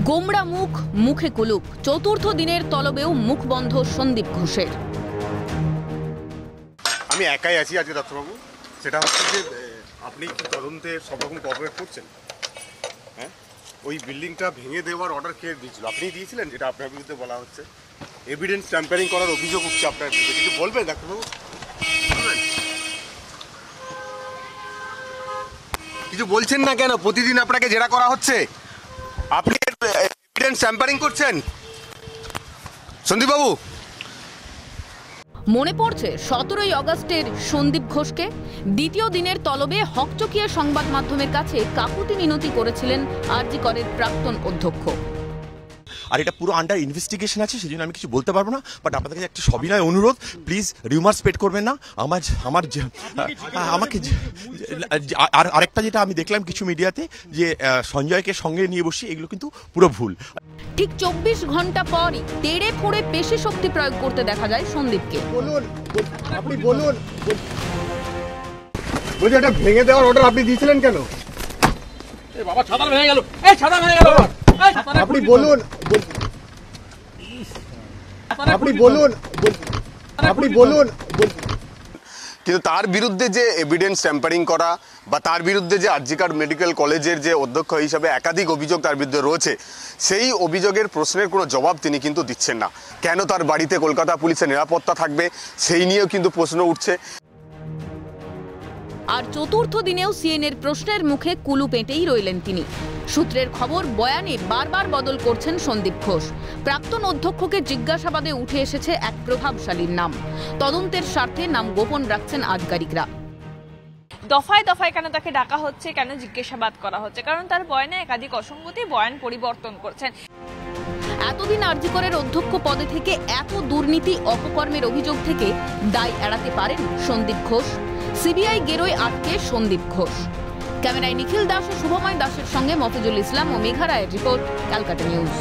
গোমড়া মুখ, মুখে কুলুপ। চতুর্থ দিনের তলবেও মুখ বন্ধ সন্দীপ ঘোষের। আমি একাই আছি আজকে ডাক্তারবাবু। সেটা হচ্ছে যে আপনি কি তদন্তে সব রকম কোঅপারেট করছেন? হ্যাঁ, ওই বিল্ডিংটা ভেঙে দেওয়ার অর্ডার কে দিয়েছিল? আপনিই দিয়েছিলেন, যেটা আপনার বিরুদ্ধে বলা হচ্ছে। এভিডেন্স ট্যাম্পারিং করার অভিযোগ উঠছে আপনার বিরুদ্ধে। কিছু বলবেন ডাক্তারবাবু? কিছু বলছেন না কেন? প্রতিদিন আপনাকে জেরা করা হচ্ছে, আপনি এভিডেন্স ট্যাম্পারিং করছেন সন্দীপবাবু। মনে পড়ছে 17ই আগস্টের সন্দীপ ঘোষকে। দ্বিতীয় দিনের তলবে হকচকিয়ে সংবাদ মাধ্যমের কাছে কাকুতি মিনতি করেছিলেন আরজি করের প্রাক্তন অধ্যক্ষ। আর এটা পুরো আন্ডার ইনভেস্টিগেশন আছে, সেজন্য আমি কিছু বলতে পারবো না। বাট আপনাদের কাছে একটা সবিনয় অনুরোধ, প্লিজ রিউমার স্প্রেড করবেন না। আমাকে আরেকটা যেটা আমি দেখলাম কিছু মিডিয়াতে, যে সঞ্জয়কে সঙ্গে নিয়ে বসে, এগুলো কিন্তু পুরো ভুল। ঠিক 24 ঘন্টা পরই তেড়ে ফোড়ে পেশি শক্তি প্রয়োগ করতে দেখা যায় সন্দীপকে। আপনি বলুন, বলছি এটা ভেঙে দেওয়ার অর্ডার আপনি দিয়েছিলেন কেন? বাবা ছাতা ভেঙে গেল, এই ছাতা ভেঙে গেল। আপনি বলুন, আপনি বলুন, আপনি বলুন। কিন্তু তার বিরুদ্ধে যে এভিডেন্স ট্যাম্পারিং করা বা তার বিরুদ্ধে যে আরজিকর মেডিকেল কলেজের যে অধ্যক্ষ হিসাবে একাধিক অভিযোগ তার বিরুদ্ধে রয়েছে, সেই অভিযোগের প্রশ্নের কোনো জবাব তিনি কিন্তু দিচ্ছেন না। কেন তার বাড়িতে কলকাতা পুলিশের নিরাপত্তা থাকবে, সেই নিয়েও কিন্তু প্রশ্ন উঠছে। আর চতুর্থ দিনেও সিএনএর প্রশ্নের মুখে কুলু পেটেই রইলেন তিনি। সূত্রের খবর, বয়ানে বারবার বদল করছেন সন্দীপ ঘোষ। প্রাক্তন অধ্যক্ষকে জিজ্ঞাসাবাদে উঠে এসেছে এক প্রভাবশালীর নাম। তদন্তের স্বার্থে নাম গোপন রাখছেন আধিকারিকরা। দফায় দফায় কেন তাকে ডাকা হচ্ছে, কেন জিজ্ঞাসাবাদ করা হচ্ছে? কারণ তার বয়ানে একাধিক অসঙ্গতি, বয়ান পরিবর্তন করছেন। এতদিন আরজি করের অধ্যক্ষ পদে থেকে এত দুর্নীতি অপকর্মের অভিযোগ থেকে দায় এড়াতে পারেন সন্দীপ ঘোষ? সিবিআই গেরোয় আটকে সন্দীপ ঘোষ। ক্যামেরায় নিখিল দাস ও শুভময় দাসের সঙ্গে মফিজুল ইসলাম ও মেঘা রায়ের রিপোর্ট, ক্যালকাটা নিউজ।